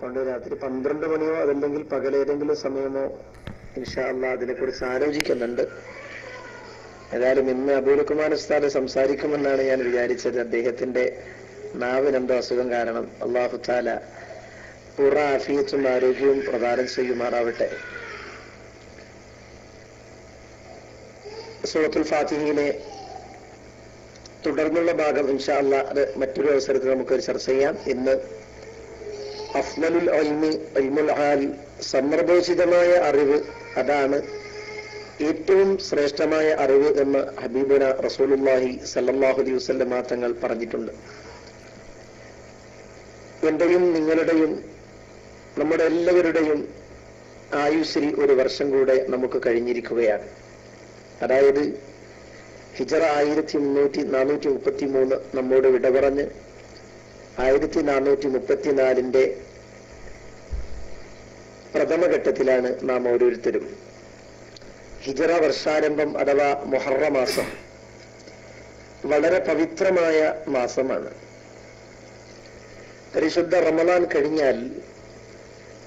അതുകൊണ്ട് രാത്രി 12 മണിയോ അതല്ലെങ്കിൽ പകലേതെങ്കിലും സമയമോ ഇൻഷാ അല്ലാഹ് അതിനെക്കുറിച്ച് ആലോചിക്കുന്നുണ്ട്. ഏതായാലും ഇന്ന് അബൂലുക്കുമാൻ ഉസ്താദ് സംസാരിക്കുമെന്നാണ് ഞാൻ വിചാരിച്ചത്. അദ്ദേഹത്തിന്റെ നാവിനെന്തോ അസുഖം കാരണം അല്ലാഹു തആല പൂർണ്ണ ആഫിയത്തും ആരോഗ്യവും പ്രദാനം ചെയ്യുമാറാവട്ടെ. സൂറത്തുൽ ഫാത്തിഹയിലെ തുടർന്നുള്ള ഭാഗം ഇൻഷാ അല്ലാഹ് അത് മറ്റൊരു അവസരത്തിൽ നമുക്ക് ചർച്ച ചെയ്യാം. ഇന്ന് അഫ്ളലുൽ ഇൽമി ഇൽമുൽ ഹാൽ, സന്ദർഭോചിതമായ അറിവ്, അതാണ് ഏറ്റവും ശ്രേഷ്ഠമായ അറിവ് എന്ന് ഹബീബുന റസൂലുള്ളാഹി സ്വല്ലല്ലാഹു അലൈഹി വസല്ലം തങ്ങൾ പറഞ്ഞിട്ടുണ്ട്. എന്റെയും നിങ്ങളുടെയും നമ്മുടെ എല്ലാവരുടെയും ആയുസ്സിൽ ഒരു വർഷം കൂടെ നമുക്ക് കഴിഞ്ഞിരിക്കുകയാണ്. അതായത് ഹിജറ 1433 നമ്മോട് വിട പറഞ്ഞ് 1434 പ്രഥമഘട്ടത്തിലാണ് നാം ഓരോരുത്തരും. ഹിജറ വർഷാരംഭം അഥവാ മുഹറം മാസം വളരെ പവിത്രമായ മാസമാണ്. പരിശുദ്ധ റമളാൻ കഴിഞ്ഞാൽ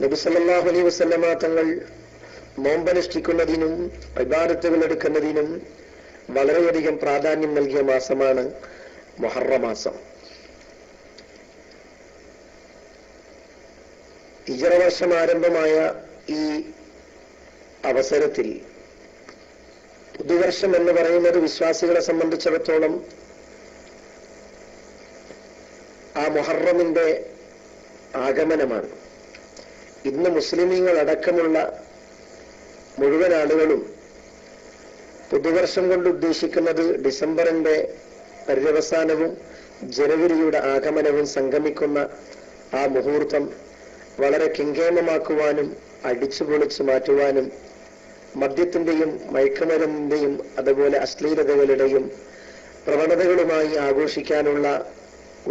നബി സല്ലല്ലാഹു അലൈഹി വസല്ലമ തങ്ങൾ നോമ്പനുഷ്ഠിക്കുന്നതിനും ഇബാദത്തുകൾ എടുക്കുന്നതിനും വളരെയധികം പ്രാധാന്യം നൽകിയ മാസമാണ് മുഹറം മാസം. ഹിജറ വർഷം ആരംഭമായ ഈ അവസരത്തിൽ പുതുവർഷം എന്ന് പറയുന്നത് വിശ്വാസികളെ സംബന്ധിച്ചിടത്തോളം ആ മുഹറമിന്റെ ആഗമനമാണ്. ഇന്ന് മുസ്ലിമീങ്ങൾ അടക്കമുള്ള മുഴുവൻ ആളുകളും പുതുവർഷം കൊണ്ട് ഉദ്ദേശിക്കുന്നത് ഡിസംബറിന്റെ പര്യവസാനവും ജനുവരിയുടെ ആഗമനവും സംഗമിക്കുന്ന ആ മുഹൂർത്തം വളരെ കിങ്കേമമാക്കുവാനും അടിച്ചു പൊളിച്ചു മാറ്റുവാനും മദ്യത്തിന്റെയും മയക്കുമരുന്നിന്റെയും അതുപോലെ അശ്ലീലതകളുടെയും പ്രവണതകളുമായി ആഘോഷിക്കാനുള്ള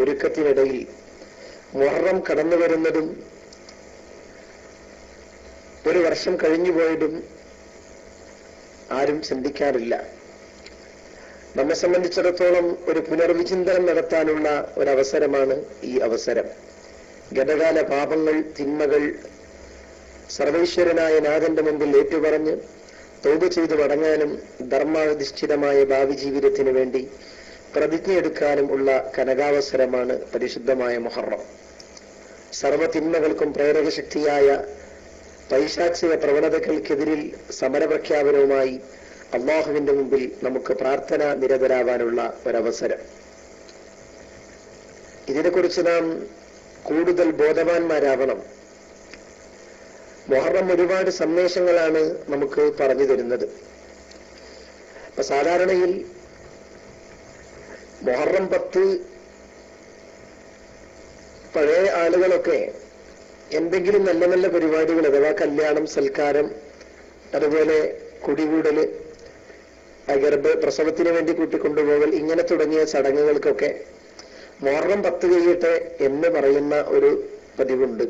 ഒരുക്കത്തിനിടയിൽ മുഹറം കടന്നു വരുന്നതും ഒരു വർഷം കഴിഞ്ഞുപോയതും ആരും ചിന്തിക്കാറില്ല. നമ്മെ സംബന്ധിച്ചിടത്തോളം ഒരു പുനർവിചിന്തനം നടത്താനുള്ള ഒരവസരമാണ് ഈ അവസരം. ഗതകാല പാപങ്ങൾ, തിന്മകൾ സർവൈശ്വരനായ നാഥന്റെ മുമ്പിൽ ഏറ്റുപറഞ്ഞ് തൗബ ചെയ്തു മടങ്ങാനും ധർമാധിഷ്ഠിതമായ ഭാവി ജീവിതത്തിനു വേണ്ടി പ്രതിജ്ഞയെടുക്കാനും ഉള്ള കനകാവസരമാണ് പരിശുദ്ധമായ മുഹറം. സർവ തിന്മകൾക്കും പ്രേരക ശക്തിയായ പൈശാചിക പ്രവണതകൾക്കെതിരിൽ സമരപ്രഖ്യാപനവുമായി അള്ളാഹുവിന്റെ മുമ്പിൽ നമുക്ക് പ്രാർത്ഥന നിരതരാവാനുള്ള ഒരവസരം. ഇതിനെക്കുറിച്ച് നാം കൂടുതൽ ബോധവാന്മാരാവണം. മുഹറം ഒരുപാട് സന്ദേശങ്ങളാണ് നമുക്ക് പറഞ്ഞു തരുന്നത്. അപ്പൊ സാധാരണയിൽ മുഹറം 10 പഴയ ആളുകളൊക്കെ എന്തെങ്കിലും നല്ല നല്ല പരിപാടികൾ, അഥവാ കല്യാണം, സൽക്കാരം, അതുപോലെ കുടികൂടല്, പ്രസവത്തിന് വേണ്ടി കൂട്ടിക്കൊണ്ടുപോകൽ, ഇങ്ങനെ തുടങ്ങിയ ചടങ്ങുകൾക്കൊക്കെ മുഹറം 10 കഴിയട്ടെ എന്ന് പറയുന്ന ഒരു പതിവുണ്ട്.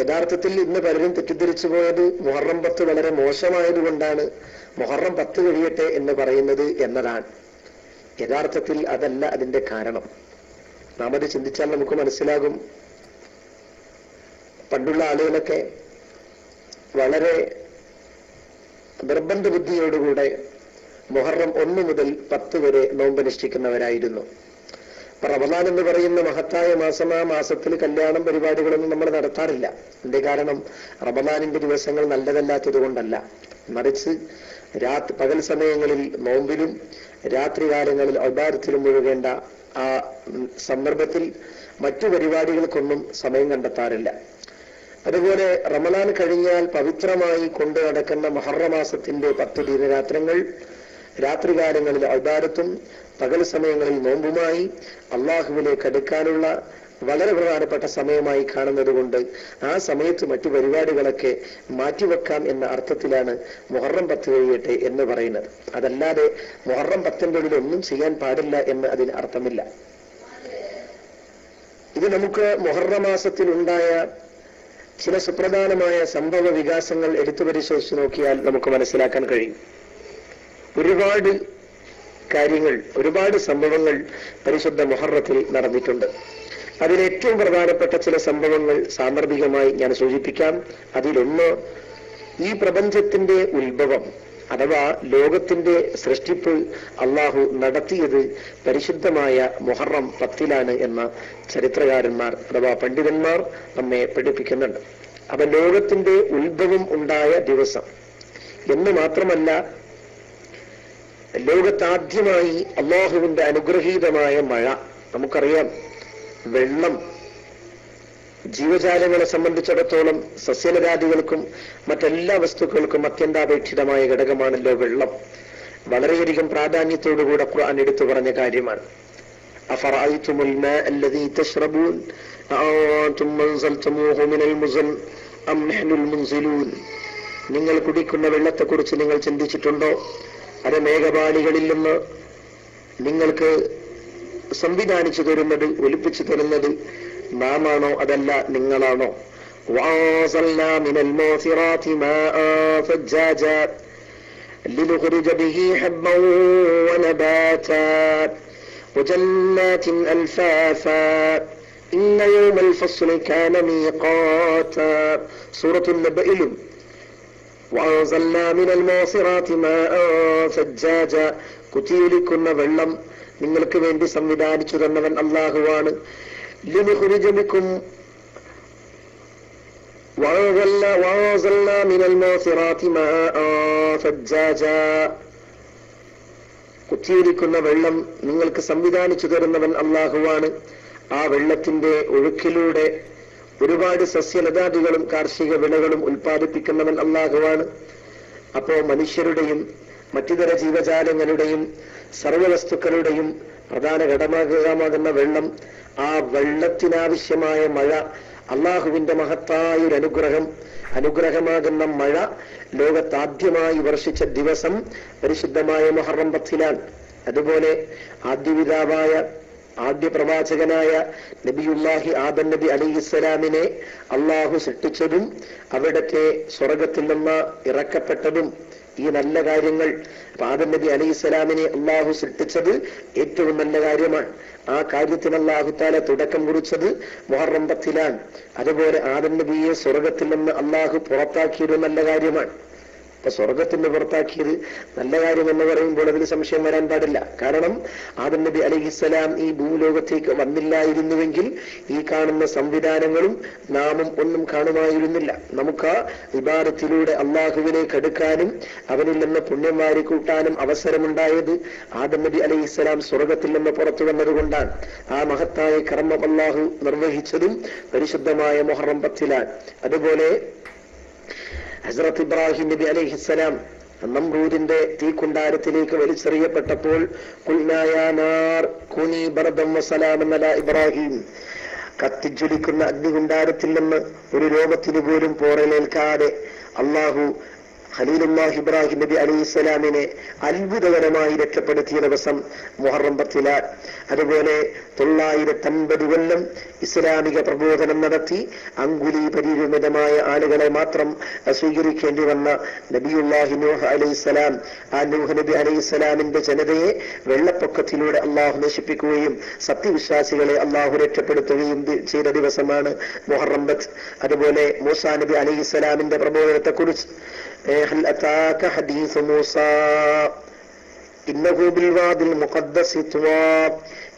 യഥാർത്ഥത്തിൽ ഇന്ന് പലരും തെറ്റിദ്ധരിച്ചു പോയത് മുഹറം 10 വളരെ മോശമായതുകൊണ്ടാണ് മുഹറം 10 കഴിയട്ടെ എന്ന് പറയുന്നത് എന്നതാണ്. യഥാർത്ഥത്തിൽ അതല്ല അതിന്റെ കാരണം. നാം അത് ചിന്തിച്ചാൽ നമുക്ക് മനസ്സിലാകും. പണ്ടുള്ള ആളുകളൊക്കെ വളരെ നിർബന്ധ ബുദ്ധിയോടുകൂടെ മുഹറം 1 മുതൽ 10 വരെ നോമ്പനുഷ്ഠിക്കുന്നവരായിരുന്നു. റമളാൻ എന്ന് പറയുന്ന മഹത്തായ മാസം, ആ മാസത്തിൽ കല്യാണം പരിപാടികളൊന്നും നമ്മൾ നടത്താറില്ല. എന്റെ കാരണം റമളാനിന്റെ ദിവസങ്ങൾ നല്ലതല്ലാത്തത് കൊണ്ടല്ല, മറിച്ച് പകൽ സമയങ്ങളിൽ നോമ്പിലും രാത്രികാലങ്ങളിൽ ഇബാദത്തിലും മുഴുകേണ്ട ആ സന്ദർഭത്തിൽ മറ്റു പരിപാടികൾക്കൊന്നും സമയം കണ്ടെത്താറില്ല. അതുപോലെ റമളാൻ കഴിഞ്ഞാൽ പവിത്രമായി കൊണ്ടു നടക്കുന്ന മുഹറം മാസത്തിന്റെ 10 ദിനരാത്രങ്ങൾ രാത്രികാലങ്ങളിൽ ഇബാദത്തും പകൽ സമയങ്ങളിൽ നോമ്പുമായി അള്ളാഹുവിലേക്ക് അടുക്കാനുള്ള വളരെ പ്രധാനപ്പെട്ട സമയമായി കാണുന്നത് കൊണ്ട് ആ സമയത്ത് മറ്റു പരിപാടികളൊക്കെ മാറ്റിവെക്കാം എന്ന അർത്ഥത്തിലാണ് മുഹറം 10 കഴിയട്ടെ എന്ന് പറയുന്നത്. അതല്ലാതെ മുഹറം 10ന്റെ ഉള്ളിൽ ഒന്നും ചെയ്യാൻ പാടില്ല എന്ന് അതിന് അർത്ഥമില്ല. ഇത് നമുക്ക് മുഹറം മാസത്തിൽ ഉണ്ടായ ചില സുപ്രധാനമായ സംഭവ വികാസങ്ങൾ എടുത്തു പരിശോധിച്ച് നോക്കിയാൽ നമുക്ക് മനസ്സിലാക്കാൻ കഴിയും. ഒരുപാട് കാര്യങ്ങൾ, ഒരുപാട് സംഭവങ്ങൾ പരിശുദ്ധ മുഹറത്തിൽ നടന്നിട്ടുണ്ട്. അതിലേറ്റവും പ്രധാനപ്പെട്ട ചില സംഭവങ്ങൾ സാന്ദർഭികമായി ഞാൻ സൂചിപ്പിക്കാം. അതിലൊന്ന്, ഈ പ്രപഞ്ചത്തിന്റെ ഉത്ഭവം അഥവാ ലോകത്തിന്റെ സൃഷ്ടിപ്പ് അള്ളാഹു നടത്തിയത് പരിശുദ്ധമായ മുഹറം 10 എന്ന ചരിത്രകാരന്മാർ അഥവാ പണ്ഡിതന്മാർ നമ്മെ പഠിപ്പിക്കുന്നുണ്ട്. അപ്പൊ ലോകത്തിന്റെ ഉത്ഭവം ഉണ്ടായ ദിവസം എന്ന് മാത്രമല്ല, ലോകത്താദ്യമായി അള്ളാഹുവിന്റെ അനുഗ്രഹീതമായ മഴ. നമുക്കറിയാം, വെള്ളം ജീവജാലങ്ങളെ സംബന്ധിച്ചിടത്തോളം സസ്യലതാദികൾക്കും മറ്റെല്ലാ വസ്തുക്കൾക്കും അത്യന്താപേക്ഷിതമായ ഘടകമാണല്ലോ വെള്ളം. വളരെയധികം പ്രാധാന്യത്തോടുകൂടെ ഖുർആൻ എടുത്തു പറഞ്ഞ കാര്യമാണ്. അഫറഅയ്തുമുൽ മാഅ അല്ലദീ തശ്റബൂൻ അഅൻതും അൻസൽതുമൂഹു മിനൽ മുസ്ൻ അം നഹ്നുൽ മുൻസിലൂൻ. നിങ്ങൾ കുടിക്കുന്ന വെള്ളത്തെക്കുറിച്ച് നിങ്ങൾ ചിന്തിച്ചിട്ടുണ്ടോ? അത് മേഘപാളികളിൽ നിന്ന് നിങ്ങൾക്ക് സംവിധാനിച്ചു തരുന്നത്, ഒലിപ്പിച്ചു തരുന്നത് നാമാണോ അതല്ല നിങ്ങളാണോ? വഅൻസൽനാ മിനൽ മൂസിറാത്തി മാഅ ഫജ്ജാജാ ലിനുഖ്രിജ ബിഹി ഹബ്ബൻ വനബാതാ വജന്നാതിൻ അൽഫാഫാ ഇന്ന യൗമൽ ഫസ്ലി കാന മീഖാതാ. സൂറത്തുൽ നബഇലും വഅൻസൽനാ മിനൽ മൂസിറാത്തി മാഅ ഫജ്ജാജാ, കുത്തിയൊലിക്കുന്ന വെള്ളം നിങ്ങൾക്ക് വേണ്ടി സംവിധാനിച്ചു തന്നവൻ അല്ലാഹുവാണ്. ലിനുഖ്രിജ ബിക്കും വഅൻസൽനാ മിനൽ മൂസിറാത്തി മാഅ ഫജ്ജാജാ, കുത്തിയൊലിക്കുന്ന വെള്ളം നിങ്ങൾക്ക് സംവിധാനിച്ചു തരുന്നവൻ അല്ലാഹുവാണ്. ആ വെള്ളത്തിന്റെ ഒഴുക്കിലൂടെ ഒരുപാട് സസ്യലതാദികളും കാർഷിക വിളകളും ഉൽപ്പാദിപ്പിക്കുന്നവൻ അല്ലാഹുവാണ്. അപ്പോ മനുഷ്യരുടെയും മറ്റുതര ജീവജാലങ്ങളുടെയും സർവവസ്തുക്കളുടെയും പ്രധാന ഘടകമാകുന്ന വെള്ളം, ആ വെള്ളത്തിനാവശ്യമായ മഴ, അള്ളാഹുവിന്റെ മഹത്തായൊരു അനുഗ്രഹമാകുന്ന മഴ ലോകത്താദ്യമായി വർഷിച്ച ദിവസം പരിശുദ്ധമായ മുഹറം 10. അതുപോലെ ആദ്യ പ്രവാചകനായ നബിയുല്ലാഹി ആദം നബി അലൈഹിസ്സലാമിനെ അള്ളാഹു സൃഷ്ടിച്ചതും അവിടത്തെ സ്വർഗത്തിൽ നിന്ന് ഇറക്കപ്പെട്ടതും ഈ നല്ല കാര്യങ്ങൾ. ആദം നബി അലൈഹിസ്സലാമിനെ അള്ളാഹു സൃഷ്ടിച്ചത് ഏറ്റവും നല്ല കാര്യമാണ്. ആ കാര്യത്തിന് അള്ളാഹു തആല തുടക്കം കുറിച്ചത് മുഹറം 10. അതുപോലെ ആദം നബിയെ സ്വർഗത്തിൽ നിന്ന് അള്ളാഹു പുറത്താക്കിയത് നല്ല കാര്യമാണ്. അപ്പൊ സ്വർഗത്തിന് പുറത്താക്കിയത് നല്ല കാര്യം എന്ന് പറയുമ്പോൾ അതിന് സംശയം വരാൻ പാടില്ല. കാരണം ആദം നബി അലൈഹിസ്സലാം ഈ ഭൂലോകത്തേക്ക് വന്നില്ലായിരുന്നുവെങ്കിൽ ഈ കാണുന്ന സംവിധാനങ്ങളും നാമും ഒന്നും കാണുമായിരുന്നില്ല. നമുക്ക് ഇബാദത്തിലൂടെ അള്ളാഹുവിലേക്ക് അടുക്കാനും അവനിൽ നിന്ന് പുണ്യം വാരി കൂട്ടാനും അവസരമുണ്ടായത് ആദം നബി അലൈഹിസ്സലാം സ്വർഗത്തിൽ നിന്ന് പുറത്തു വന്നതുകൊണ്ടാണ്. ആ മഹത്തായ കർമ്മം അള്ളാഹു നിർവഹിച്ചതും പരിശുദ്ധമായ മുഹറം 10. അതുപോലെ ഹസ്രത്ത് ഇബ്രാഹിം നബി അലൈഹിസ്സലാം നമ്രൂദിന്റെ തീക്കുണ്ടാരത്തിലേക്ക് വലിച്ചെറിയപ്പെട്ടപ്പോൾ ഖുൽനാ യാ നാർ കുനി ബർദൻ വസലാമൻ അലാ ഇബ്രാഹിം, കത്തിജ്വലിക്കുന്ന അഗ്നികുണ്ടാരത്തിൽ നിന്ന് ഒരു രോഗത്തിന് പോലും പോറലേൽക്കാതെ അള്ളാഹു ഖലീലുല്ലാഹി ഇബ്രാഹിം നബി അലൈഹിസ്സലാമിനെ അത്ഭുതകരമായി രക്ഷപ്പെടുത്തിയ ദിവസം മുഹറം 10. അതുപോലെ 950 കൊല്ലം ഇസ്ലാമിക പ്രബോധനം നടത്തി അങ്കുലി പരിമിതമായ ആളുകളെ മാത്രം സ്വീകരിക്കേണ്ടി വന്ന നബിയുല്ലാഹി നൂഹ് അലൈഹിസ്സലാം, ആ നൂഹ് നബി അലൈഹിസ്സലാമിന്റെ ജനതയെ വെള്ളപ്പൊക്കത്തിലൂടെ അള്ളാഹു നശിപ്പിക്കുകയും സത്യവിശ്വാസികളെ അള്ളാഹു രക്ഷപ്പെടുത്തുകയും ചെയ്ത ദിവസമാണ് മുഹറം 10. അതുപോലെ മൂസാ നബി അലൈഹിസ്സലാമിന്റെ പ്രബോധനത്തെ കുറിച്ച് هل أتاك حديث موسى إنه بالوادي المقدس طوى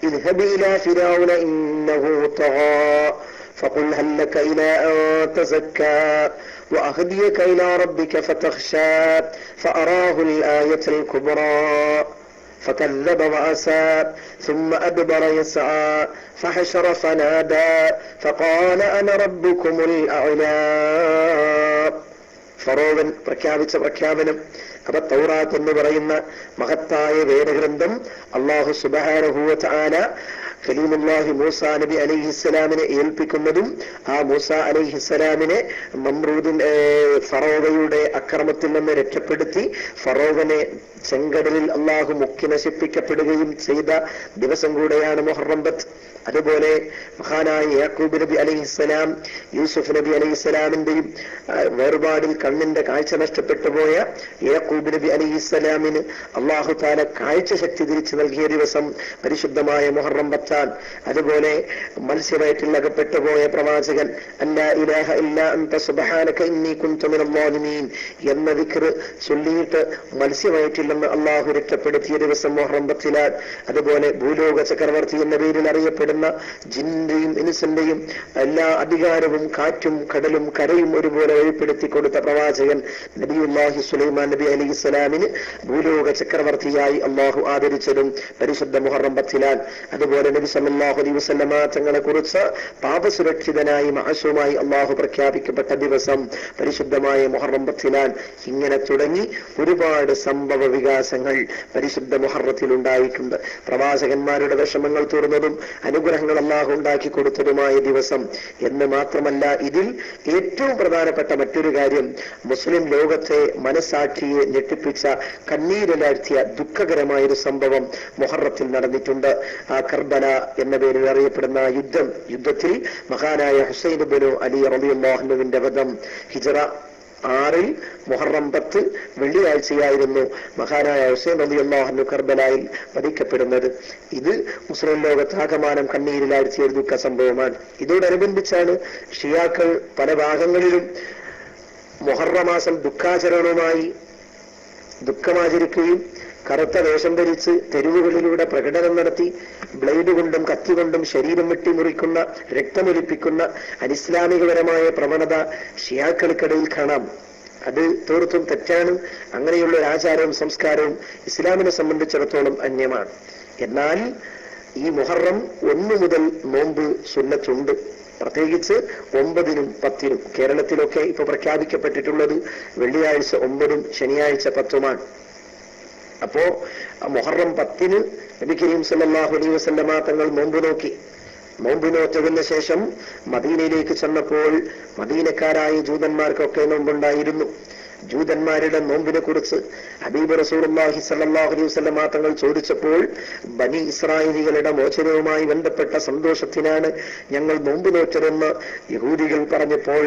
اذهب إلى فرعون إنه طغى فقل هل لك إلى أن تزكى وأهديك إلى ربك فتخشى فأراه الآية الكبرى فكذب وعصى ثم أدبر يسعى فحشر فنادى فقال أنا ربكم الأعلى. ഫറോവൻ പ്രഖ്യാപിച്ച പ്രഖ്യാപനം. അപ്പൊ തൗറാത്ത് എന്ന് പറയുന്ന മഹത്തായ വേദഗ്രന്ഥം അല്ലാഹു സുബ്ഹാനഹു വ തആല ഖലീലുല്ലാഹി മൂസാ നബി അലൈഹിസ്സലാമിനെ ഏൽപ്പിക്കുന്നതും ആ മൂസാ അലൈഹിസ്സലാമിനെ ഫറോവയുടെ അക്രമത്തിൽ നിന്ന് രക്ഷപ്പെടുത്തി ഫറോവനെ ചെങ്കടലിൽ അള്ളാഹു മുക്കി നശിപ്പിക്കപ്പെടുകയും ചെയ്ത ദിവസം കൂടെയാണ് മുഹറം 10. അതുപോലെ മഹാനായ യാക്കൂബ് നബി അലൈഹിസ്സലാം യൂസുഫ് നബി അലൈഹിസ്സലാമിന്റെയും വേർപാടിൽ കണ്ണിന്റെ കാഴ്ച നഷ്ടപ്പെട്ടു പോയ യാക്കൂബ് നബി അലൈഹിസ്സലാമിന് അള്ളാഹു തആല കാഴ്ച ശക്തി തിരിച്ചു നൽകിയ ദിവസം പരിശുദ്ധമായ മുഹറം 10. നടത്താൻ, അതുപോലെ മത്സ്യവയറ്റിൽ അകപ്പെട്ടുപോയ പ്രവാചകൻ അല്ലാ ഇലാഹ ഇല്ലാ അൻത സുബ്ഹാനക ഇന്നി കുൻതു മിനൽ ളാലിമീൻ എന്ന ദിക്ർ ചൊല്ലിയിട്ട് മത്സ്യവയറ്റിൽ നിന്ന് അള്ളാഹു രക്ഷപ്പെടുത്തിയ ദിവസം മുഹറം 10. അതുപോലെ ഭൂലോക ചക്രവർത്തി എന്ന പേരിൽ അറിയപ്പെടുന്ന ജിന്നിന്റെയും ഇൻസിന്റെയും എല്ലാ അധികാരവും കാറ്റും കടലും കരയും ഒരുപോലെ വെളിപ്പെടുത്തി കൊടുത്ത പ്രവാചകൻ നബിയുല്ലാഹി സുലൈമാൻ നബി അലൈഹിസ്സലാമിന് ഭൂലോക ചക്രവർത്തിയായി അള്ളാഹു ആദരിച്ചതും പരിശുദ്ധ മുഹറം 10. അതുപോലെ നബി സല്ലല്ലാഹു അലൈഹി വസല്ലമ തങ്ങളെ കുറിച്ച് പാപസുരക്ഷിതനായി മഅസൂമായി അള്ളാഹു പ്രഖ്യാപിക്കപ്പെട്ട ദിവസം പരിശുദ്ധമായ മുഹറം 10. ഇങ്ങനെ തുടങ്ങി ഒരുപാട് സംഭവ വികാസങ്ങൾ പരിശുദ്ധ മുഹറത്തിൽ ഉണ്ടായിട്ടുണ്ട്. പ്രവാചകന്മാരുടെ വിഷമങ്ങൾ തീർന്നതും അനുഗ്രഹങ്ങൾ അള്ളാഹു ഉണ്ടാക്കി കൊടുത്തതുമായ ദിവസം എന്ന് മാത്രമല്ല, ഇതിൽ ഏറ്റവും പ്രധാനപ്പെട്ട മറ്റൊരു കാര്യം മുസ്ലിം ലോകത്തെ മനസാക്ഷിയെ ഞെട്ടിപ്പിച്ച കണ്ണീരിലാഴ്ത്തിയ ദുഃഖകരമായൊരു സംഭവം മുഹറത്തിൽ നടന്നിട്ടുണ്ട്. ആ കർബല എന്ന പേരിൽ അറിയപ്പെടുന്ന യുദ്ധത്തിൽ മഹാനായ ഹുസൈൻ ഇബ്നു അലി റളിയല്ലാഹു അൻഹുവിന്റെ വധം ഹിജ്റ 6 മുഹറം 10 വെള്ളിയാഴ്ചയായിരുന്നു മഹാനായ ഹുസൈൻ റളിയല്ലാഹു അൻഹു കർബലായിൽ വധിക്കപ്പെടുന്നത്. ഇത് മുസ്ലിം ലോകത്താകമാനം കണ്ണീരിലാഴ്ത്തിയ ഒരു ദുഃഖ സംഭവമാണ്. ഇതോടനുബന്ധിച്ചാണ് ഷിയാക്കൾ പല ഭാഗങ്ങളിലും മുഹറമാസം ദുഃഖമാചരിക്കുകയും കറുത്ത വേഷം ധരിച്ച് തെരുവുകളിലൂടെ പ്രകടനം നടത്തി ബ്ലേഡ് കൊണ്ടും കത്തി കൊണ്ടും ശരീരം വെട്ടിമുറിക്കുന്ന, രക്തമൊലിപ്പിക്കുന്ന അനിസ്ലാമികപരമായ പ്രവണത ഷിയാക്കൾക്കിടയിൽ കാണാം. അത് തീർത്തും തെറ്റാണ്. അങ്ങനെയുള്ള ഒരു ആചാരവും സംസ്കാരവും ഇസ്ലാമിനെ സംബന്ധിച്ചിടത്തോളം അന്യമാണ്. എന്നാൽ ഈ മുഹറം 1 മുതൽ നോമ്പ് സുന്നത്തുണ്ട്. പ്രത്യേകിച്ച് 9-നും 10-നും. കേരളത്തിലൊക്കെ ഇപ്പൊ പ്രഖ്യാപിക്കപ്പെട്ടിട്ടുള്ളത് വെള്ളിയാഴ്ച 9-ഉം ശനിയാഴ്ച 10-ഉമാണ്. അപ്പോ മുഹറം 10-ന് നബി കരീം സല്ലല്ലാഹു അലൈഹി വസല്ലമ തങ്ങൾ നോമ്പ് നോക്കി. നോമ്പ് നോറ്റതിന് ശേഷം മദീനയിലേക്ക് ചെന്നപ്പോൾ മദീനക്കാരായ ജൂതന്മാർക്കൊക്കെ നോമ്പുണ്ടായിരുന്നു. ജൂതന്മാരുടെ നോമ്പിനെ കുറിച്ച് ഹബീബ് റസൂലുള്ളാഹി സ്വല്ലല്ലാഹു അലൈഹി വസല്ലം തങ്ങൾ ചോദിച്ചപ്പോൾ ബനി ഇസ്രായേലികളുടെ മോചനവുമായി ബന്ധപ്പെട്ട സന്തോഷത്തിനാണ് ഞങ്ങൾ നോമ്പ് നോറ്റതെന്ന് യഹൂദികൾ പറഞ്ഞപ്പോൾ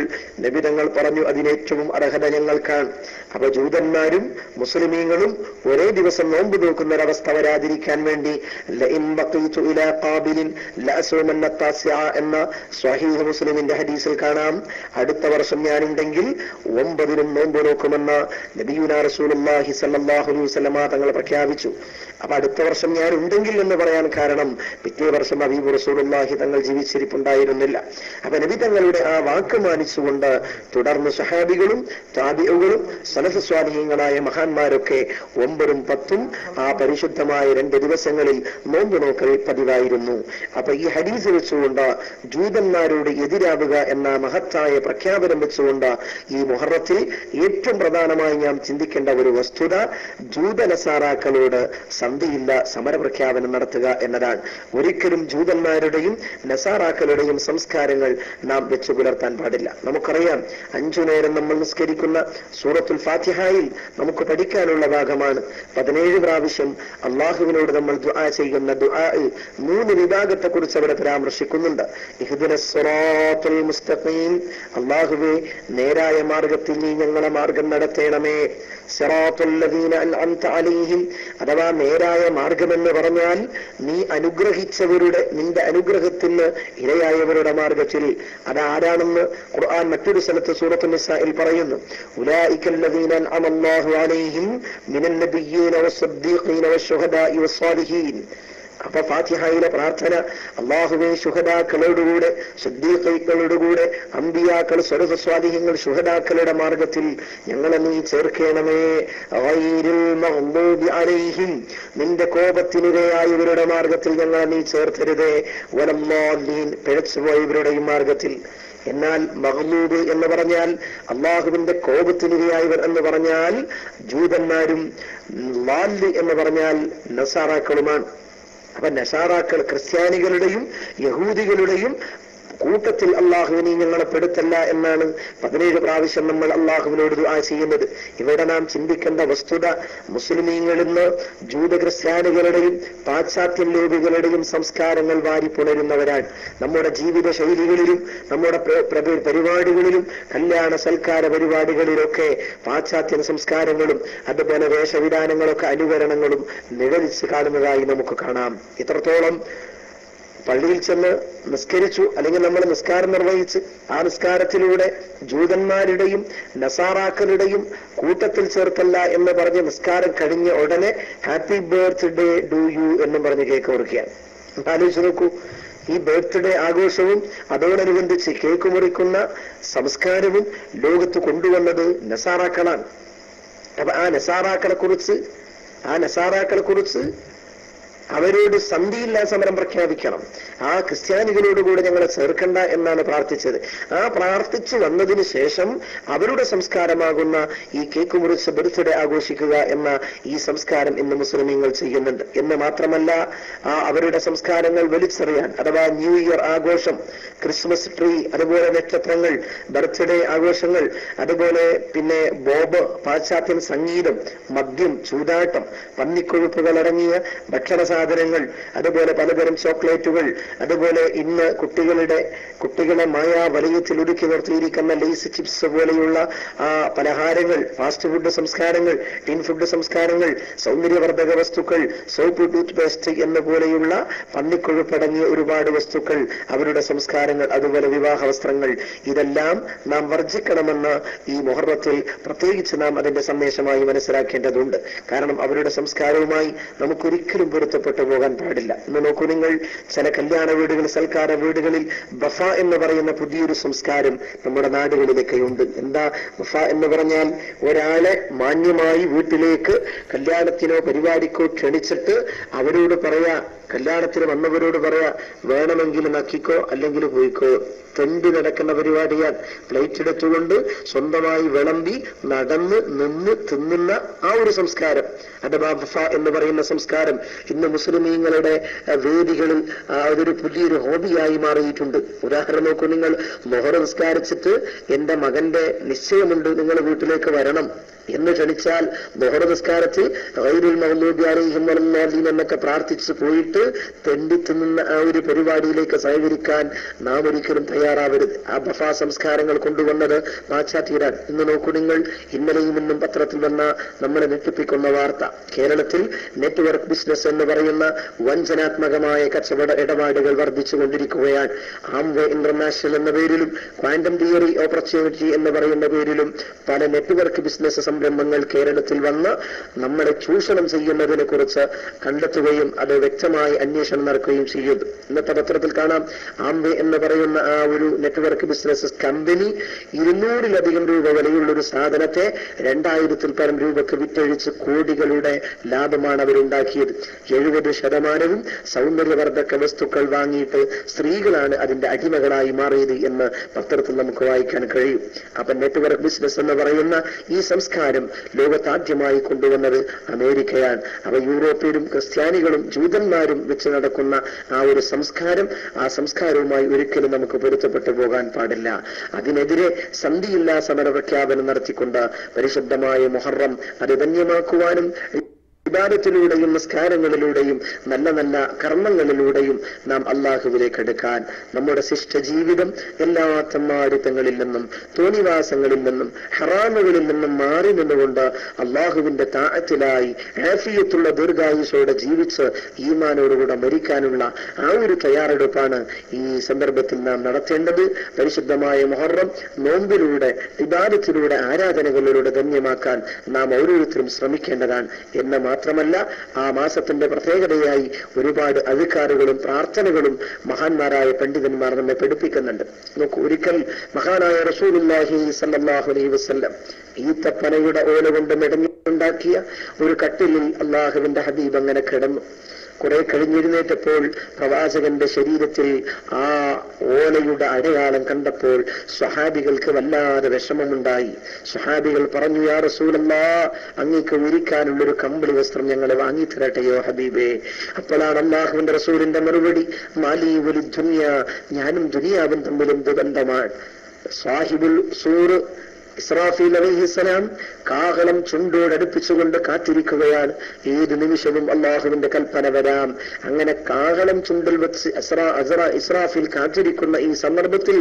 നബി തങ്ങൾ പറഞ്ഞു, അതിനേറ്റവും അർഹത ഞങ്ങൾക്കാണ്. അപ്പൊ ജൂതന്മാരും മുസ്ലിമീങ്ങളും ഒരേ ദിവസം നോമ്പ് നോക്കുന്ന ഒരവസ്ഥ വരാതിരിക്കാൻ വേണ്ടി എന്ന സ്വഹീഹ് മുസ്ലിമിന്റെ ഹദീസിൽ കാണാം, അടുത്ത വർഷം ഞാനുണ്ടെങ്കിൽ 9-നും നോമ്പ് നോക്കുമെന്ന് നബിയുനാ റസൂലുള്ളാഹി സ്വല്ലല്ലാഹു അലൈഹി വസല്ലം തങ്ങൾ പ്രഖ്യാപിച്ചു. അപ്പൊ അടുത്ത വർഷം ഞാൻ ഉണ്ടെങ്കിൽ എന്ന് പറയാൻ കാരണം പിറ്റേ വർഷം ഹബീബ് റസൂലുള്ളാഹി തങ്ങൾ ജീവിച്ചിരിപ്പുണ്ടായിരുന്നില്ല. അപ്പൊ നബി തങ്ങളുടെ ആ വാക്ക് മാനിച്ചുകൊണ്ട് തുടർന്ന് സഹാബികളും താബിഉകളും സലഫ് സ്വാലിഹീങ്ങളായ മഹാന്മാരൊക്കെ 9-ഉം 10-ഉം ആ പരിശുദ്ധമായ 2 ദിവസങ്ങളിൽ നോമ്പ് നോക്കൽ പതിവായിരുന്നു. അപ്പൊ ഈ ഹദീസ് വെച്ചുകൊണ്ട് ജൂതന്മാരോട് എതിരാവുക എന്ന മഹത്തായ പ്രഖ്യാപനം വെച്ചുകൊണ്ട് ഈ മുഹറത്തിൽ ഏറ്റവും പ്രധാനമായി നാം ചിന്തിക്കേണ്ട ഒരു വസ്തുത ജൂതനസാറാക്കളോട് സന്ധിയില്ല സമരപ്രഖ്യാപനം നടത്തുക എന്നതാണ്. ഒരിക്കലും ജൂതന്മാരുടെയും നസാറാക്കളുടെയും സംസ്കാരങ്ങൾ നാം വെച്ചു പുലർത്താൻ പാടില്ല. നമുക്കറിയാം 5 നേരം നമ്മൾ നിസ്കരിക്കുന്ന സൂറത്തുൽ ഫാത്തിഹയിൽ നമുക്ക് പഠിക്കാനുള്ള ഭാഗമാണ്. 17 പ്രാവശ്യം അള്ളാഹുവിനോട് നമ്മൾ ദുആ ചെയ്യുന്ന ദുആ 3 വിഭാഗത്തെ കുറിച്ച് അവിടെ പരാമർശിക്കുന്നുണ്ട്. ഇഹ്ദിനസ് സിറാത്തുൽ മുസ്തഖീം, അള്ളാഹുവേ നേരായ മാർഗത്തിൽ നീ ഞങ്ങളെ മാർഗം നടത്തേണമേ. സിറാത്തുൽ ലദീന അൻഅംത അലൈഹിം, അഥവാ നേരായ മാർഗമെന്ന് പറഞ്ഞാൽ നീ അനുഗ്രഹിച്ചവരുടെ, നിന്റെ അനുഗ്രഹത്തിന് ഇരയായവരുടെ മാർഗത്തിൽ. അതാരാണെന്ന് ഖുർആൻ മറ്റൊരു സ്ഥലത്ത് സൂറത്തുൻ നിസാഇൽ പറയുന്നു. ഉലൈകൽ ലദീന അൻഅമ അല്ലാഹു അലൈഹിം മിനൻ നബിയ്യീന വസ്സദ്ദീഖീന വശുഹദാഇ വസ്സാലിഹീൻ. അപ്പൊ ഫാത്തിഹയിലെ പ്രാർത്ഥന, അള്ളാഹുവേ ശുഹദാക്കളോടുകൂടെ, സിദ്ദീഖീങ്ങളോടുകൂടെ, അമ്പിയാക്കൾ, സ്വലഹ് സ്വാലിഹീങ്ങൾ, ശുഹദാക്കളുടെ മാർഗത്തിൽ ഞങ്ങളെ നീ ചേർക്കണമേ. ഗൈരിൽ മഗ്ദൂബി അലൈഹിം, നിന്റെ കോപത്തിനിരയായവരുടെ മാർഗത്തിൽ ഞങ്ങളെ നീ ചേർത്തരുതേ. വലല്ലാലീൻ, പിഴച്ചുപോയവരുടെയും മാർഗത്തിൽ. എന്നാൽ മഗ്ലൂബ് എന്ന് പറഞ്ഞാൽ അള്ളാഹുവിന്റെ കോപത്തിനിരയായവർ എന്ന് പറഞ്ഞാൽ ജൂതന്മാരും, ലാല് എന്ന് പറഞ്ഞാൽ നസാറാക്കളുമാണ്. അപ്പൊ നസാറാക്കൾ ക്രിസ്ത്യാനികളുടെയും യഹൂദികളുടെയും കൂട്ടത്തിൽ അള്ളാഹുവിനെ ഞങ്ങളെ പെടുത്തല്ല എന്നാണ് 17 പ്രാവശ്യം നമ്മൾ അള്ളാഹുവിനോട് ദുആ ചെയ്യുന്നത്. ഇവിടെ നാം ചിന്തിക്കേണ്ട വസ്തുത, മുസ്ലിമീങ്ങളിൽ നിന്ന് ജൂത ക്രിസ്ത്യാനികളുടെയും പാശ്ചാത്യ ലോബികളുടെയും സംസ്കാരങ്ങൾ വാരിപ്പുണരുന്നവരാണ്. നമ്മുടെ ജീവിത ശൈലികളിലും നമ്മുടെ പരിപാടികളിലും കല്യാണ സൽക്കാര പരിപാടികളിലൊക്കെ പാശ്ചാത്യ സംസ്കാരങ്ങളും അതുപോലെ വേഷവിധാനങ്ങളൊക്കെ അനുകരണങ്ങളും നിഴലിച്ച് കാണുന്നതായി നമുക്ക് കാണാം. ഇത്രത്തോളം പള്ളിയിൽ ചെന്ന് നിസ്കരിച്ചു, അല്ലെങ്കിൽ നമ്മൾ നിസ്കാരം നിർവഹിച്ച് ആ നിസ്കാരത്തിലൂടെ ജൂതന്മാരുടെയും നസാറാക്കളുടെയും കൂട്ടത്തിൽ ചേർക്കല്ല എന്ന് പറഞ്ഞ് നിസ്കാരം കഴിഞ്ഞ ഉടനെ ഹാപ്പി ബർത്ത്ഡേ ഡു യു എന്നും പറഞ്ഞ് കേക്ക് മുറിക്കുകയാണ്. ആലോചിച്ച് നോക്കൂ, ഈ ബർത്ത്ഡേ ആഘോഷവും അതോടനുബന്ധിച്ച് കേക്ക് മുറിക്കുന്ന സംസ്കാരവും ലോകത്ത് കൊണ്ടുവന്നത് നസാറാക്കളാണ്. അപ്പൊ ആ നസാറാക്കളെ കുറിച്ച് അവരോട് സന്ധിയില്ലാ സമരം പ്രഖ്യാപിക്കണം. ആ ക്രിസ്ത്യാനികളോടുകൂടെ ഞങ്ങളെ ചേർക്കണ്ട എന്നാണ് പ്രാർത്ഥിച്ചത്. ആ പ്രാർത്ഥിച്ചു വന്നതിന് ശേഷം അവരുടെ സംസ്കാരമാകുന്ന ഈ കേക്ക് മുറിച്ച് ബർത്ത്ഡേ ആഘോഷിക്കുക എന്ന ഈ സംസ്കാരം ഇന്ന് മുസ്ലിമീങ്ങൾ ചെയ്യുന്നുണ്ട്. എന്ന് മാത്രമല്ല, ആ അവരുടെ സംസ്കാരങ്ങൾ വലിച്ചെറിയാൻ, അഥവാ ന്യൂ ഇയർ ആഘോഷം, ക്രിസ്മസ് ട്രീ, അതുപോലെ നക്ഷത്രങ്ങൾ, ബർത്ത്ഡേ ആഘോഷങ്ങൾ, അതുപോലെ പിന്നെ ബോബ്, പാശ്ചാത്യൻ സംഗീതം, മദ്യം, ചൂതാട്ടം, പന്നിക്കൊഴുപ്പുകൾ അടങ്ങിയ ഭക്ഷണ സാധനങ്ങൾ, അതുപോലെ പലതരം ചോക്ലേറ്റുകൾ, അതുപോലെ ഇന്ന് കുട്ടികളെ മായാ വലയത്തിൽ ഒരുക്കി നിർത്തിയിരിക്കുന്ന ലേസ് ചിപ്സ് പോലെയുള്ള ആ പലഹാരങ്ങൾ, ഫാസ്റ്റ് ഫുഡ് സംസ്കാരങ്ങൾ, ടിൻ ഫുഡ് സംസ്കാരങ്ങൾ, സൗന്ദര്യവർദ്ധക വസ്തുക്കൾ, സോപ്പ്, ടൂത്ത് പേസ്റ്റ് എന്ന പോലെയുള്ള പന്നിക്കൊഴുപ്പടങ്ങിയ ഒരുപാട് വസ്തുക്കൾ, അവരുടെ സംസ്കാരങ്ങൾ, അതുപോലെ വിവാഹ വസ്ത്രങ്ങൾ, ഇതെല്ലാം നാം വർജിക്കണമെന്ന് ഈ മുഹറത്തിൽ പ്രത്യേകിച്ച് നാം അതിന്റെ സന്ദേശമായി മനസ്സിലാക്കേണ്ടതുണ്ട്. കാരണം അവരുടെ സംസ്കാരവുമായി നമുക്കൊരിക്കലും പൊരുത്തപ്പെട്ടു പോകാൻ പാടില്ല. ഇന്ന് നോക്കൂ നിങ്ങൾ, ചില കല്യാണ വീടുകൾ, സൽക്കാര വീടുകളിൽ ബഫ എന്ന് പറയുന്ന പുതിയൊരു സംസ്കാരം നമ്മുടെ നാടുകളിലൊക്കെ ഉണ്ട്. എന്താ ബഫ എന്ന് പറഞ്ഞാൽ? ഒരാളെ മാന്യമായി വീട്ടിലേക്ക് കല്യാണത്തിനോ പരിപാടിക്കോ ക്ഷണിച്ചിട്ട് അവരോട് പറയാ, കല്യാണത്തിന് വന്നവരോട് പറയാ, വേണമെങ്കിൽ നക്കിക്കോ അല്ലെങ്കിൽ പോയിക്കോ. തെണ്ടി നടക്കുന്ന പരിപാടിയാണ്. പ്ലേറ്റ് എടുത്തുകൊണ്ട് സ്വന്തമായി വിളമ്പി നടന്ന് നിന്ന് തിന്നുന്ന ആ ഒരു സംസ്കാരം, അഥവാ ബഫ എന്ന് പറയുന്ന സംസ്കാരം ഇന്ന് മുസ്ലിമീങ്ങളുടെ വേദികളിൽ അതൊരു പുതിയൊരു ഹോബിയായി മാറിയിട്ടുണ്ട്. ഉദാഹരണം നോക്കൂ നിങ്ങൾ, മുഹറ നിസ്കാരിച്ചിട്ട് എന്റെ മകന്റെ നിശ്ചയമുണ്ട്, നിങ്ങൾ വീട്ടിലേക്ക് വരണം എന്ന് ക്ഷണിച്ചാൽ മുഹറ നിസ്കാരത്തിൽ ഗൈറുൽ മഗ്ദൂബി അലൈഹിം വലദ്ദാലിൻ എന്നൊക്കെ പ്രാർത്ഥിച്ചു പോയിട്ട് തെണ്ടി തിന്നുന്ന ആ ഒരു പരിപാടിയിലേക്ക് സഹകരിക്കാൻ നാം ഒരിക്കലും തയ്യാറാവരുത്. ആ ബഫ സംസ്കാരങ്ങൾ കൊണ്ടുവന്നത് പാശ്ചാത്യരാണ്. ഇന്ന് നോക്കൂ നിങ്ങൾ, ഇന്നലെയും ഇന്നും പത്രത്തിൽ വന്ന നമ്മളെ ഞെട്ടിപ്പിക്കുന്ന വാർത്ത, കേരളത്തിൽ നെറ്റ്വർക്ക് ബിസിനസ് എന്ന് പറയുന്ന വഞ്ചനാത്മകമായ കച്ചവട ഇടപാടുകൾ വർദ്ധിച്ചുകൊണ്ടിരിക്കുകയാണ്. ആംവേ ഇന്റർനാഷണൽ എന്ന പേരിലും ക്വാന്റം തിയറി ഓപ്പർച്യൂണിറ്റി എന്ന് പറയുന്ന പേരിലും പല നെറ്റ്വർക്ക് ബിസിനസ് സംരംഭങ്ങൾ കേരളത്തിൽ വന്ന് നമ്മളെ ചൂഷണം ചെയ്യുന്നതിനെ കുറിച്ച് കണ്ടെത്തുകയും അത് വ്യക്തമായി അന്വേഷണം നടക്കുകയും ചെയ്യുന്നു. ഇന്നത്തെ പത്രത്തിൽ കാണാം, ആംവേ എന്ന് പറയുന്ന ആ ഒരു നെറ്റ്വർക്ക് ബിസിനസ് കമ്പനി 200-ലധികം രൂപ വിലയുള്ള ഒരു സാധനത്തെ 2000-ൽ പരം രൂപക്ക് വിറ്റഴിച്ച് കോടികളുടെ ലാഭമാണ് അവരുണ്ടാക്കിയത്. 70% സൗന്ദര്യവർദ്ധക വസ്തുക്കൾ വാങ്ങിയിട്ട് സ്ത്രീകളാണ് അതിന്റെ അടിമകളായി മാറിയത് എന്ന് പത്രത്തിൽ നമുക്ക് വായിക്കാൻ കഴിയും. അപ്പൊ നെറ്റ്വർക്ക് ബിസിനസ് എന്ന് പറയുന്ന ഈ സംസ്കാരം ലോകത്താദ്യമായി കൊണ്ടുവന്നത് അമേരിക്കയാണ്. അവ യൂറോപ്യരും ക്രിസ്ത്യാനികളും ജൂതന്മാരും വെച്ച് നടക്കുന്ന ആ ഒരു സംസ്കാരം, ആ സംസ്കാരവുമായി ഒരിക്കലും നമുക്ക് പൊരുത്തപ്പെട്ടു പോകാൻ പാടില്ല. അതിനെതിരെ സന്ധിയില്ലാ സമര പ്രഖ്യാപനം നടത്തിക്കൊണ്ട് പരിശുദ്ധമായ മുഹറം അത് ധന്യമാക്കുവാനും ഇബാദത്തിലൂടെയും നിസ്കാരങ്ങളിലൂടെയും നല്ല നല്ല കർമ്മങ്ങളിലൂടെയും നാം അള്ളാഹുവിലേക്ക് അടുക്കാൻ, നമ്മുടെ ശിഷ്ടജീവിതം എല്ലാ തമ്മാടിത്തങ്ങളിൽ നിന്നും തോന്നിവാസങ്ങളിൽ നിന്നും ഹറാമുകളിൽ നിന്നും മാറി നിന്നുകൊണ്ട് അള്ളാഹുവിന്റെ താഅത്തിലായി ആഫിയത്തുള്ള ദീർഘായുസോടെ ജീവിച്ച് ഈമാനോടുകൂടെ മരിക്കാനുള്ള ആ ഒരു തയ്യാറെടുപ്പാണ് ഈ സന്ദർഭത്തിൽ നാം നടത്തേണ്ടത്. പരിശുദ്ധമായ മുഹറം നോമ്പിലൂടെ ഇബാദത്തിലൂടെ ആരാധനകളിലൂടെ ധന്യമാക്കാൻ നാം ഓരോരുത്തരും ശ്രമിക്കേണ്ടതാണ്. എന്ന മാത്രമല്ല, ആ മാസത്തിന്റെ പ്രത്യേകതയായി ഒരുപാട് അധികാറുകളും പ്രാർത്ഥനകളും മഹാന്മാരായ പണ്ഡിതന്മാർ നമ്മെ പഠിപ്പിക്കുന്നുണ്ട്. നോക്കൂ, ഒരിക്കൽ മഹാനായ റസൂലുള്ളാഹി സ്വല്ലല്ലാഹു അലൈഹി വസല്ലം ഈത്തപ്പനയുടെ ഓല കൊണ്ട് മെടഞ്ഞുണ്ടാക്കിയ ഒരു കട്ടിലിൽ അള്ളാഹുവിന്റെ ഹബീബ് അങ്ങനെ കിടന്നു. കുറെ കഴിഞ്ഞെഴുന്നേറ്റപ്പോൾ പ്രവാചകന്റെ ശരീരത്തിൽ ആ ഓലയുടെ അടയാളം കണ്ടപ്പോൾ സ്വഹാബികൾക്ക് വല്ലാതെ വിഷമമുണ്ടായി. സ്വഹാബികൾ പറഞ്ഞു, യാ റസൂലല്ലാഹ്, അങ്ങേക്ക് വിരിക്കാനുള്ളൊരു കമ്പിളി വസ്ത്രം ഞങ്ങളെ വാങ്ങിത്തരട്ടെയോ ഹബീബേ. അപ്പോഴാണ് അല്ലാഹുവിന്റെ റസൂലിന്റെ മറുപടി, മാലി വലി ദുനിയ, ഞാനും ദുനിയാവും തമ്മിൽ എന്ത് ബന്ധമാണ്? സാഹിബുൽ സൂർ, ഇസ്രാഫീൽ അലൈഹിസ്സലാം കാഹളം ചുണ്ടോടടുപ്പിച്ചുകൊണ്ട് കാത്തിരിക്കുകയാണ്. ഏത് നിമിഷവും അള്ളാഹുവിന്റെ കൽപ്പന വരാം. അങ്ങനെ കാഹളം ചുണ്ടിൽ വെച്ച് ഇസ്രാഫീൽ കാത്തിരിക്കുന്ന ഈ സന്ദർഭത്തിൽ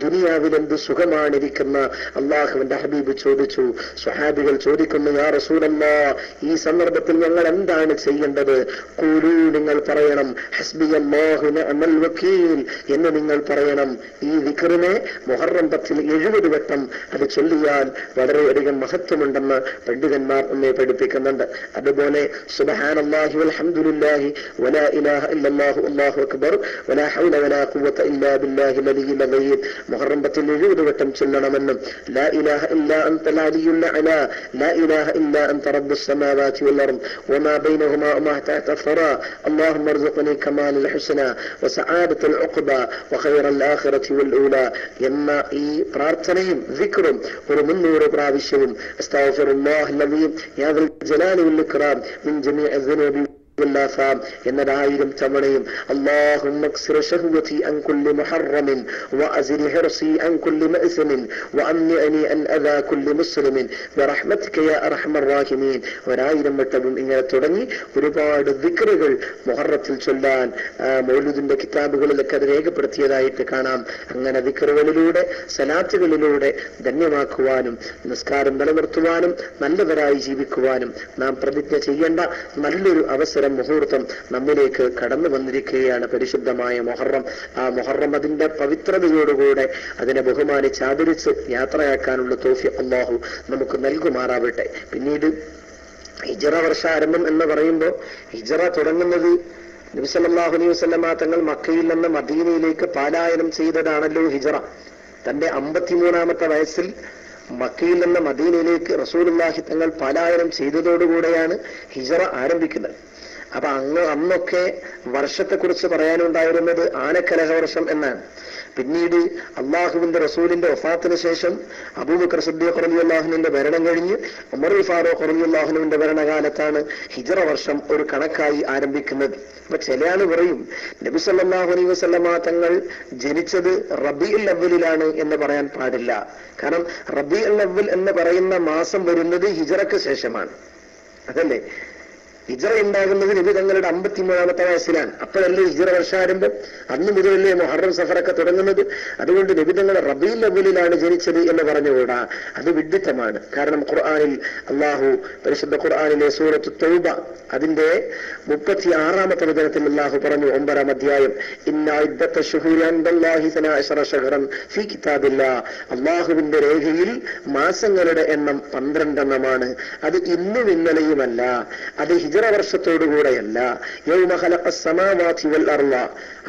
ദുനിയാവിൽ എന്ത് സുഖമാണിരിക്കുന്ന അള്ളാഹുവിന്റെ ഹബീബ് ചോദിച്ചു. സ്വഹാബികൾ ചോദിക്കുന്നു, യാ റസൂലല്ലാഹ്, ഈ സന്ദർഭത്തിൽ ഞങ്ങൾ എന്താണ് ചെയ്യേണ്ടത്? ഖൂലൂ, നിങ്ങൾ പറയണം, ഹസ്ബിയല്ലാഹു നിഅമൽ വകീൽ എന്ന് നിങ്ങൾ പറയണം. ഈ ദിക്റിനെ മുഹറം 10 70 വട്ടം അത് ചൊല്ലിയാൽ വളരെയധികം മഹത്വമുണ്ടെന്ന് പണ്ഡിതന്മാർ നമ്മെ പഠിപ്പിക്കുന്നുണ്ട്. അതുപോലെ സുബ്ഹാനല്ലാഹി വൽഹംദുലില്ലാഹി വലാ ഇലാഹ ഇല്ലല്ലാഹു അല്ലാഹു അക്ബർ വലാ ഹൗല വലാ ഖുവത ഇല്ലാ ബില്ലാഹിൽ അലിയ്യിൽ അദീം മുഹറം 10 70 വട്ടം ചൊല്ലണമെന്നും ലാ ഇലാഹ ഇല്ലാ അൻതൽ അലിയ്യുൽ അഅലാ ലാ ഇലാഹ ഇല്ലാ അൻത റബ്ബുസ് സമാവാതി വൽ അർദ് വമാ ബൈനഹുമാ വമാ തഹത الثرى اللهم ارزقني كمال الحسنى وسعادة العقبى وخير الآخرة والأولى എന്ന ഈ പ്രാർത്ഥനയും ദിക്റും ഒരു 300 പ്രാവശ്യവും അസ്തഗ്ഫിറുല്ലാഹൽ അലീം യാ ദൽ ജലാലി വൽ ഇക്റാം മിൻ ജമീഇ الذنوب എന്ന 1000 തവണയും اللهم اكسر شهوتي عن كل محرم وأزل حرصي عن كل مأثم وأمنعني عن أذى كل مسلم برحمتك يا أرحم الراحمين 1000 വട്ടവും ഇങ്ങനെ തുടങ്ങി ഒരുപാട് ദിക്റുകൾ മുഹറത്തിൽ ചൊല്ലാൻ മൗലൂദിന്റെ കിതാബുകളിലൊക്കെ അത് രേഖപ്പെടുത്തിയതായിട്ട് കാണാം. അങ്ങനെ ദിക്റുകളിലൂടെ സലാത്തുകളിലൂടെ ധന്യമാക്കുവാനും നിസ്കാരം നിലനിർത്തുവാനും നല്ലവരായി ജീവിക്കുവാനും നാം പ്രതിജ്ഞ ചെയ്യേണ്ട നല്ലൊരു അവസരം മുഹൂർത്തം നമ്മിലേക്ക് കടന്നു വന്നിരിക്കുകയാണ്. പരിശുദ്ധമായ മുഹറം. ആ മുഹറം അതിന്റെ പവിത്രതയോടുകൂടെ അതിനെ ബഹുമാനിച്ച് ആദരിച്ച് യാത്രയാക്കാനുള്ള തൗഫീഖ് അല്ലാഹു നമുക്ക് നൽകുമാറാവട്ടെ. പിന്നീട് ഹിജ്റ വർഷാരംഭം എന്ന് പറയുമ്പോൾ ഹിജ്റ തുടങ്ങുന്നത് നബി സല്ലല്ലാഹു അലൈഹി വസല്ലമ തങ്ങൾ മക്കയിൽ നിന്ന് മദീനയിലേക്ക് പലായനം ചെയ്തതാണല്ലോ ഹിജ്റ. തന്റെ 53ാമത്തെ വയസ്സിൽ മക്കയിൽ നിന്ന് മദീനയിലേക്ക് റസൂലുള്ളാഹി തങ്ങൾ പലായനം ചെയ്തതോടുകൂടെയാണ് ഹിജ്റ ആരംഭിക്കുന്നത്. അപ്പൊ അന്നൊക്കെ വർഷത്തെക്കുറിച്ച് പറയാനുണ്ടായിരുന്നത് ആനക്കലഹ വർഷം എന്നാണ്. പിന്നീട് അള്ളാഹുവിന്റെ റസൂലിന്റെ വഫാത്തിന് ശേഷം അബൂബക്കർ സിദ്ദീഖ് റളിയല്ലാഹുവിന്റെ ഭരണം കഴിഞ്ഞ് ഉമർ ഫാറൂഖ് റളിയല്ലാഹുവിന്റെ ഭരണകാലത്താണ് ഹിജ്റ വർഷം ഒരു കണക്കായി ആരംഭിക്കുന്നത്. അപ്പൊ ചില ആള് പറയും നബി സല്ലല്ലാഹു അലൈഹി വസല്ലമ തങ്ങൾ ജനിച്ചത് റബീഉൽ അവ്വലിലാണ് എന്ന് പറയാൻ പാടില്ല. കാരണം റബീഉൽ അവ്വൽ എന്ന് പറയുന്ന മാസം വരുന്നത് ഹിജ്റക്ക് ശേഷമാണ്. അതല്ലേ? ഹിജ്റ ഉണ്ടാകുന്നത് നബി തങ്ങളുടെ 53ാമത്തെ വയസ്സിലാണ്. അപ്പോഴല്ലേ ഹിജ്റ വർഷാരംഭം. അന്ന് മുതലല്ലേ മുഹറം സഫറൊക്കെ തുടങ്ങുന്നത്. അതുകൊണ്ട് നബി തങ്ങൾ റബീഉൽ അവ്വലിലാണ് ജനിച്ചത് എന്ന് പറഞ്ഞുകൂടാ. അത് വിഡ്ഢിത്തമാണ്. കാരണം ഖുർആനിൽ അല്ലാഹു പരിശുദ്ധ ഖുർആനിലെ സൂറത്തു തൗബ അതിന്റെ 36ാമത്തെ വചനത്തിൽ അല്ലാഹു പറഞ്ഞു, 9ാം അധ്യായം, ഇന്ന ഇദ്ദത്ത ശുഹൂരി ഇൻദല്ലാഹി 12 ശഹ്റൻ ഫീ കിതാബില്ലാഹ്, അല്ലാഹുവിന്റെ രേഖയിൽ മാസങ്ങളുടെ എണ്ണം 12 എണ്ണമാണ്. അത് ഇന്നും ഇന്നലെയുമല്ല, അത് ഹിജ്റ വർഷത്തോടുകൂടെയല്ല. യൗമ ഖലഖസ് സമാവാതി വൽ അർള,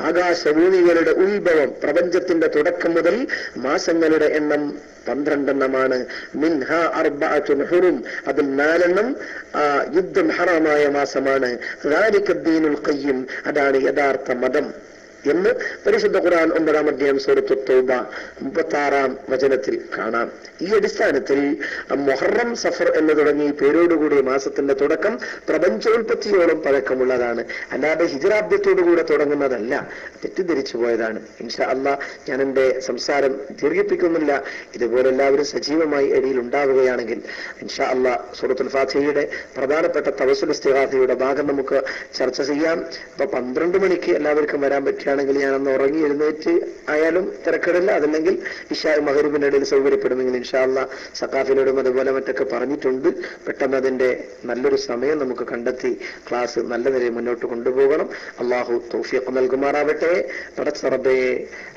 ആകാശഭൂമികളുടെ ഉത്ഭവം, പ്രപഞ്ചത്തിന്റെ തുടക്കം മുതൽ മാസങ്ങളുടെ എണ്ണം 12 എണ്ണമാണ്. മിൻഹ അർബഅത്തുൻ ഹുറും, അതിൽ 4 എണ്ണം യുദ്ധം ഹറാമായ മാസമാണ്. ദാലിക ദീനുൽ ഖയ്യിം, അതാണ് യഥാർത്ഥ മതം എന്ന് പരിശുദ്ധ ഖുർആൻ 9ാം അധ്യായം സൂറത്തു തൗബ 36ാം വചനത്തിൽ കാണാം. ഈ അടിസ്ഥാനത്തിൽ മുഹറം സഫർ എന്ന് തുടങ്ങി പേരോടുകൂടി മാസത്തിന്റെ തുടക്കം പ്രപഞ്ചോൽപത്തിയോളം പഴക്കമുള്ളതാണ്. അല്ലാതെ ഹിജ്റാബ്ദത്തോടുകൂടെ തുടങ്ങുന്നതല്ല. തെറ്റിദ്ധരിച്ചു പോയതാണ്. ഇൻഷാ അല്ലാഹ് ഞാൻ എന്റെ സംസാരം ദീർഘിപ്പിക്കുന്നില്ല. ഇതുപോലെ എല്ലാവരും സജീവമായി ഇടയിൽ ഉണ്ടാവുകയാണെങ്കിൽ ഇൻഷാ അല്ലാഹ് സൂറത്തുൽ ഫാത്തിഹയുടെ പ്രധാനപ്പെട്ട തവസ്സുൽ ഇസ്തിഗാസയുടെ ഭാഗം നമുക്ക് ചർച്ച ചെയ്യാം. അപ്പൊ 12 മണിക്ക് എല്ലാവർക്കും വരാൻ പറ്റുകയാണെങ്കിൽ ഞാനൊന്ന് ഉറങ്ങി എഴുന്നേറ്റ് ആയാലും തിരക്കിടില്ല. അതല്ലെങ്കിൽ ഇശാ മഗ്‌രിബിന്റെ ഇടയിൽ സൗകര്യപ്പെടുമെങ്കിൽ ഇൻഷാ അല്ലാഹ് സഖാഫിനോടും അതുപോലെ മറ്റൊക്കെ പറഞ്ഞിട്ടുണ്ട്. പെട്ടെന്ന് അതിന്റെ നല്ലൊരു സമയം നമുക്ക് കണ്ടെത്തി ക്ലാസ് നല്ല നിലയിൽ മുന്നോട്ട് കൊണ്ടുപോകണം. അള്ളാഹു തൗഫീഖ് നൽകുമാറാവട്ടെ. പടച്ച റബ്ബേ,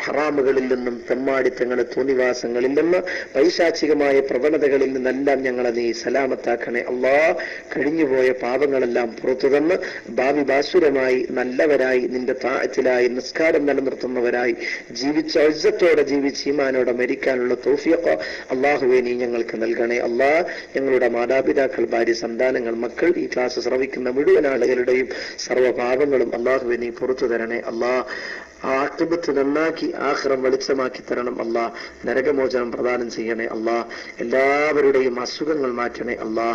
ഹറാമുകളിൽ നിന്നും തെമ്മാടിത്തങ്ങളെ തോന്നിവാസങ്ങളിൽ നിന്ന് പൈശാചികമായ പ്രവണതകളിൽ നിന്നെല്ലാം ഞങ്ങളെ നീ സലാമത്താക്കണേ. അള്ളാഹ് കഴിഞ്ഞുപോയ പാപങ്ങളെല്ലാം പുറത്തു തന്ന് ഭാവി ബാസുരമായി നല്ലവരായി നിന്റെ താഅത്തിലായി നിസ്കാരം നിലനിർത്തുന്നവരായി ജീവിച്ച ഇസ്സത്തോടെ ജീവിച്ച് ഈമാനോടെ മരിക്കാനുള്ള തൗഫീഖ് അള്ളാഹുവേ നീ ഞങ്ങൾക്ക് നൽകണേ. അള്ളാഹ് ഞങ്ങളുടെ മാതാപിതാക്കൾ, ഭാര്യ, സന്താനങ്ങൾ, മക്കൾ, ഈ ക്ലാസ് ശ്രവിക്കുന്ന മുഴുവൻ ആളുകളുടെയും സർവ്വപാപങ്ങളും അള്ളാഹുവേ നീ പുറത്തു തരണേ. അള്ളാഹ് ആഖിബത്ത് നന്നാക്കി ആഖിറം വെളിച്ചമാക്കി തരണം അല്ലാ. നരകമോചനം പ്രദാനം ചെയ്യണേ അല്ലാ. എല്ലാവരുടെയും അസുഖങ്ങൾ മാറ്റണേ അല്ലാ.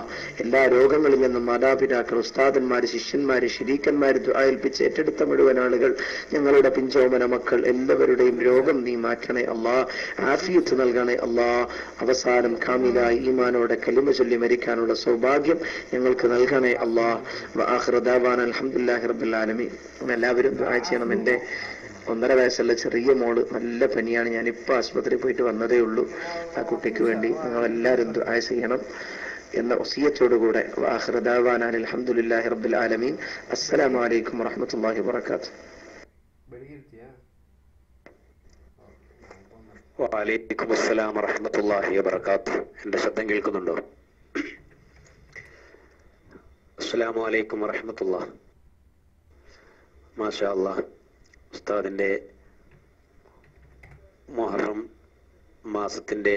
എല്ലാ രോഗങ്ങളിൽ നിന്നും മാതാപിതാക്കൾ, ഉസ്താദന്മാര്, ശിഷ്യന്മാര്, ശരീക്കന്മാര് ദുആ ഏൽപ്പിച്ച് ഏറ്റെടുത്ത മുഴുവൻ ആളുകൾ, ഞങ്ങളുടെ പിഞ്ചോമന മക്കൾ എല്ലാവരുടെയും രോഗം നീ മാറ്റണേ അല്ലാ. ആഫിയത്ത് നൽകണേ അല്ലാ. അവസാനം കാമിലായി ഈമാനോടെ കലിമ ചൊല്ലി മരിക്കാനുള്ള സൗഭാഗ്യം ഞങ്ങൾക്ക് നൽകണേ അല്ലാ. വആഖിറു ദഅവാന അൽഹംദുലില്ലാഹി റബ്ബിൽ ആലമീൻ. എല്ലാവരും ദുആ ചെയ്യണം. എൻ്റെ 1.5 വയസ്സുള്ള ചെറിയ മോള് നല്ല പനിയാണ്. ഞാനിപ്പോൾ ആശുപത്രിയിൽ പോയിട്ട് വന്നതേ ഉള്ളൂ. ആ കുട്ടിക്ക് വേണ്ടി നിങ്ങൾ എല്ലാവരും ദുആ ചെയ്യണം എന്ന വസിയത്തോടുകൂടെ വആഖിറു ദഅവാന അൽഹംദുലില്ലാഹി റബ്ബിൽ ആലമീൻ. അസ്സലാമു അലൈക്കും വറഹ്മത്തുള്ളാഹി വബറകാതുഹു. വഅലൈക്കും അസ്സലാം വറഹ്മത്തുള്ളാഹി വബറകാതുഹു. എൻ്റെ ശബ്ദം കേൾക്കുന്നുണ്ടോ? അസ്സലാമു അലൈക്കും വറഹ്മത്തുള്ളാഹി. മാഷാ അല്ലാഹ്. ഉസ്താദിൻ്റെ മുഹറം മാസത്തിൻ്റെ